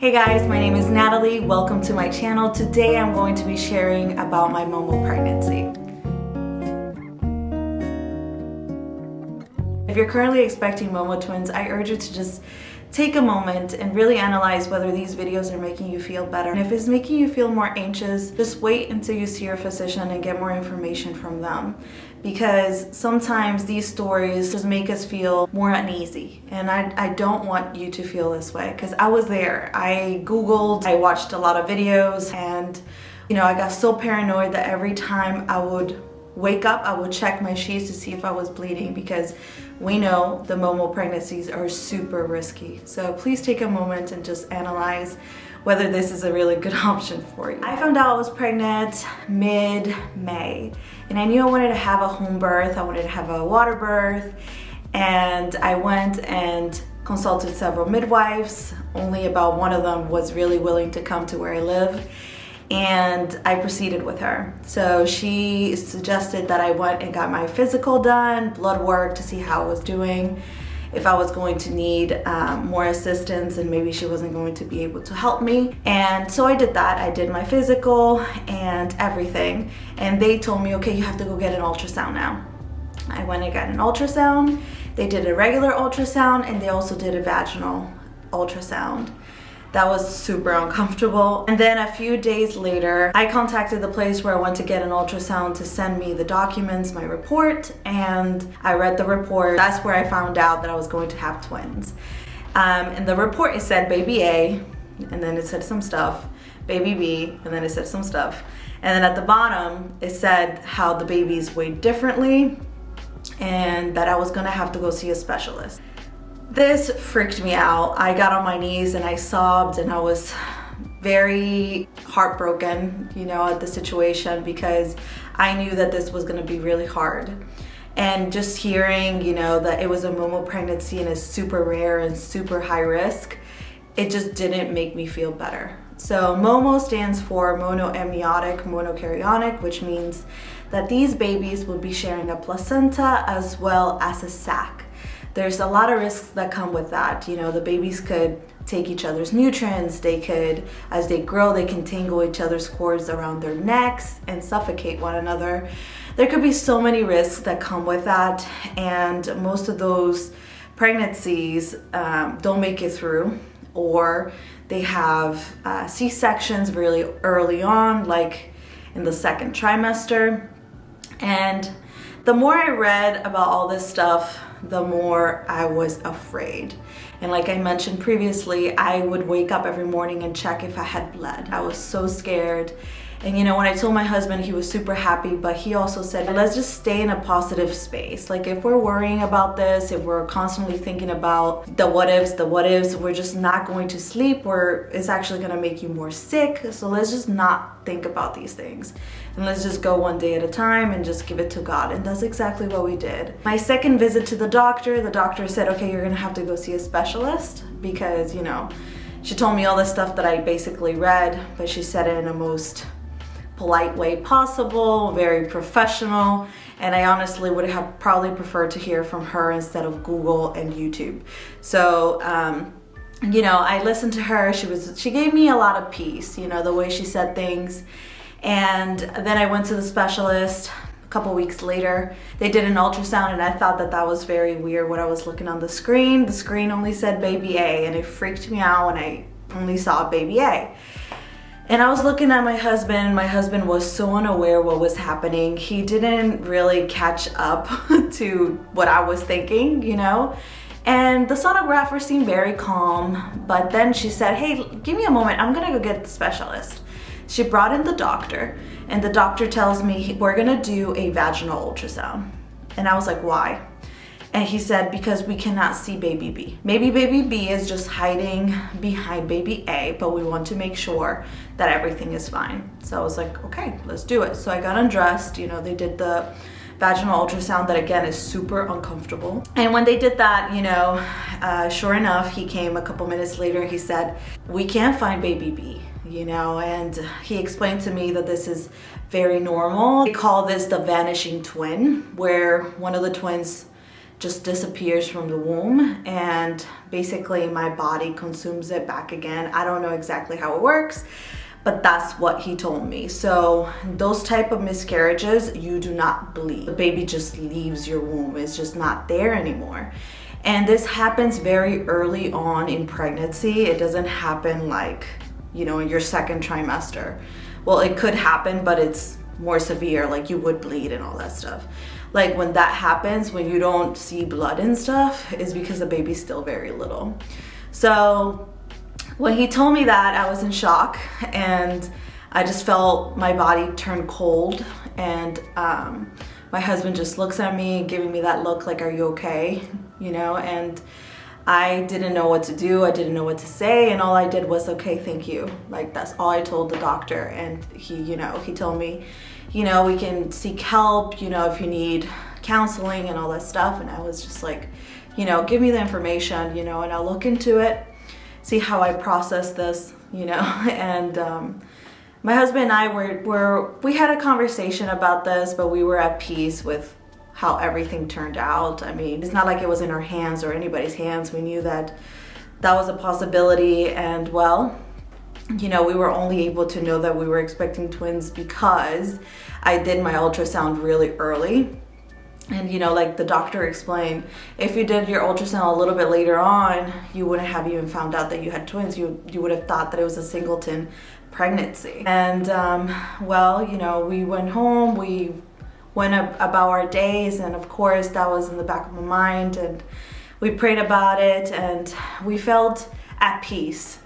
Hey guys, my name is Natalie. Welcome to my channel. Today I'm going to be sharing about my MOMO pregnancy. If you're currently expecting MOMO twins, I urge you to just take a moment and really analyze whether these videos are making you feel better. And if it's making you feel more anxious, just wait until you see your physician and get more information from them. Because sometimes these stories just make us feel more uneasy. And I don't want you to feel this way, because I was there. I Googled, I watched a lot of videos, and I got so paranoid that every time I would wake up, I would check my sheets to see if I was bleeding, because we know the MOMO pregnancies are super risky. So please take a moment and just analyze whether this is a really good option for you. I found out I was pregnant mid-May, and I knew I wanted to have a home birth. I wanted to have a water birth, and I went and consulted several midwives. Only about one of them was really willing to come to where I live, and I proceeded with her. So she suggested that I went and got my physical done, blood work to see how I was doing, if I was going to need more assistance, and maybe she wasn't going to be able to help me. And so I did that. I did my physical and everything, and they told me, okay, you have to go get an ultrasound now. I went and got an ultrasound. They did a regular ultrasound, and they also did a vaginal ultrasound. That was super uncomfortable. And then a few days later, I contacted the place where I went to get an ultrasound to send me the documents, my report, and I read the report. That's where I found out that I was going to have twins. In the report, it said baby A, and then it said some stuff, baby B, and then it said some stuff. And then at the bottom, it said how the babies weighed differently and that I was gonna have to go see a specialist. This freaked me out. I got on my knees and I sobbed, and I was very heartbroken, at the situation, because I knew that this was gonna be really hard. And just hearing, that it was a MOMO pregnancy and it's super rare and super high risk, it just didn't make me feel better. So MOMO stands for monoamniotic, monochorionic, which means that these babies will be sharing a placenta as well as a sac. There's a lot of risks that come with that. The babies could take each other's nutrients. They could, as they grow, they can tangle each other's cords around their necks and suffocate one another. There could be so many risks that come with that, and most of those pregnancies don't make it through, or they have C-sections really early on, like in the second trimester. And the more I read about all this stuff, the more I was afraid. And like I mentioned previously, I would wake up every morning and check if I had bled. I was so scared. And when I told my husband, he was super happy, but he also said, let's just stay in a positive space. Like, if we're worrying about this, if we're constantly thinking about the what ifs, we're just not going to sleep, or it's actually gonna make you more sick. So let's just not think about these things. And let's just go one day at a time and just give it to God. And that's exactly what we did. My second visit to the doctor said, okay, you're gonna have to go see a specialist, because, she told me all the stuff that I basically read, but she said it in a most polite way possible, very professional, and I honestly would have probably preferred to hear from her instead of Google and YouTube. So I listened to her. She gave me a lot of peace, the way she said things. And then I went to the specialist a couple weeks later. They did an ultrasound, and I thought that was very weird when I was looking on the screen. The screen only said baby A, and it freaked me out when I only saw baby A. And I was looking at my husband, and my husband was so unaware what was happening. He didn't really catch up to what I was thinking, And the sonographer seemed very calm, but then she said, hey, give me a moment, I'm gonna go get the specialist. She brought in the doctor, and the doctor tells me, we're gonna do a vaginal ultrasound. And I was like, why? And he said, because we cannot see baby B. Maybe baby B is just hiding behind baby A, but we want to make sure that everything is fine. So I was like, okay, let's do it. So I got undressed. They did the vaginal ultrasound that, again, is super uncomfortable. And when they did that, sure enough, he came a couple minutes later. He said, we can't find baby B, and he explained to me that this is very normal. They call this the vanishing twin, where one of the twins just disappears from the womb, and basically my body consumes it back again. I don't know exactly how it works, but that's what he told me. So those type of miscarriages, you do not bleed. The baby just leaves your womb. It's just not there anymore. And this happens very early on in pregnancy. It doesn't happen like, you know, in your second trimester. Well, it could happen, but it's more severe, like you would bleed and all that stuff. Like when that happens, when you don't see blood and stuff, is because the baby's still very little. So when he told me that, I was in shock, and I just felt my body turn cold, and my husband just looks at me, giving me that look like, are you okay? You know, and I didn't know what to do. I didn't know what to say, and all I did was, okay, thank you. Like, that's all I told the doctor. And he, you know, he told me, you know, we can seek help, you know, if you need counseling and all that stuff. And I was just like, you know, give me the information, you know, and I'll look into it, see how I process this, you know. And my husband and I we had a conversation about this, but we were at peace with how everything turned out. I mean, it's not like it was in our hands or anybody's hands. We knew that that was a possibility, and well, you know, we were only able to know that we were expecting twins because I did my ultrasound really early. And, you know, like the doctor explained, if you did your ultrasound a little bit later on, you wouldn't have even found out that you had twins. You would have thought that it was a singleton pregnancy. And, well, you know, we went home, we went about our days, and of course that was in the back of my mind, and we prayed about it, and we felt at peace.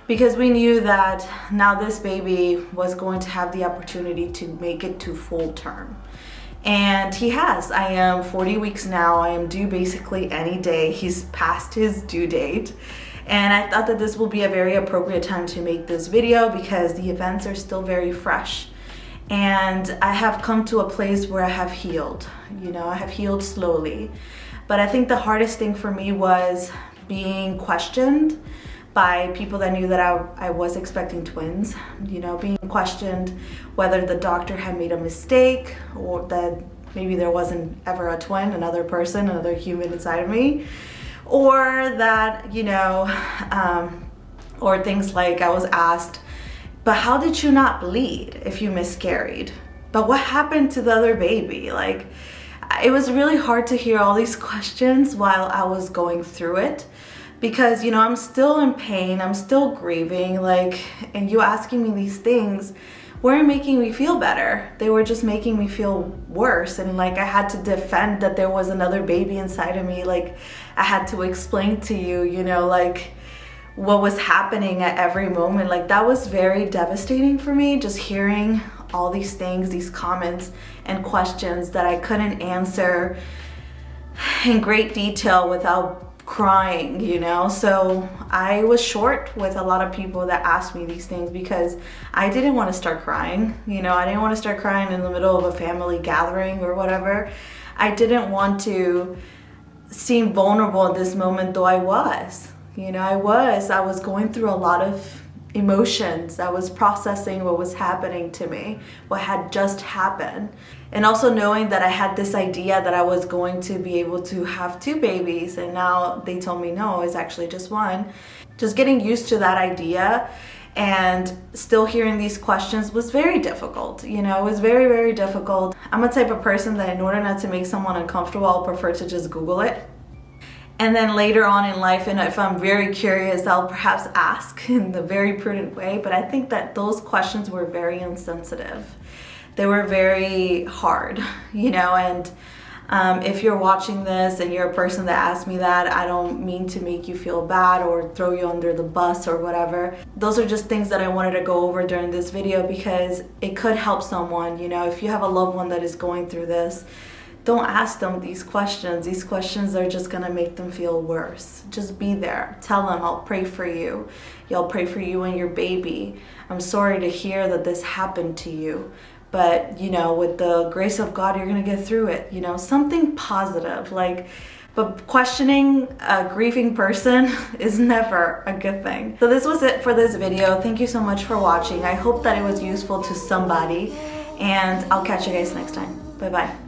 Because we knew that now this baby was going to have the opportunity to make it to full term. And he has. I am 40 weeks now. I am due basically any day. He's past his due date. And I thought that this will be a very appropriate time to make this video because the events are still very fresh. And I have come to a place where I have healed. You know, I have healed slowly. But I think the hardest thing for me was being questioned by people that knew that I was expecting twins, you know, being questioned whether the doctor had made a mistake or that maybe there wasn't ever a twin, another person, another human inside of me, or that, you know, or things like I was asked, but how did you not bleed if you miscarried? But what happened to the other baby? Like, it was really hard to hear all these questions while I was going through it. Because, you know, I'm still in pain, I'm still grieving, like, and you asking me these things weren't making me feel better. They were just making me feel worse. And like, I had to defend that there was another baby inside of me. Like, I had to explain to you, you know, like, what was happening at every moment. Like, that was very devastating for me, just hearing all these things, these comments and questions that I couldn't answer in great detail without crying, you know. So I was short with a lot of people that asked me these things because I didn't want to start crying, you know. I didn't want to start crying in the middle of a family gathering or whatever. I didn't want to seem vulnerable at this moment, though I was, you know, I was going through a lot of emotions. I was processing what was happening to me, what had just happened. And also knowing that I had this idea that I was going to be able to have two babies, and now they told me no, it's actually just one. Just getting used to that idea and still hearing these questions was very difficult. You know, it was very, very difficult. I'm a type of person that in order not to make someone uncomfortable, I'll prefer to just Google it. And then later on in life, and if I'm very curious, I'll perhaps ask in a very prudent way. But I think that those questions were very insensitive. They were very hard, you know, and if you're watching this and you're a person that asked me that, I don't mean to make you feel bad or throw you under the bus or whatever. Those are just things that I wanted to go over during this video because it could help someone, you know. If you have a loved one that is going through this, don't ask them these questions. These questions are just gonna make them feel worse. Just be there. Tell them, I'll pray for you. I'll pray for you and your baby. I'm sorry to hear that this happened to you. But, you know, with the grace of God, you're gonna get through it. You know, something positive. Like, but questioning a grieving person is never a good thing. So this was it for this video. Thank you so much for watching. I hope that it was useful to somebody. And I'll catch you guys next time. Bye-bye.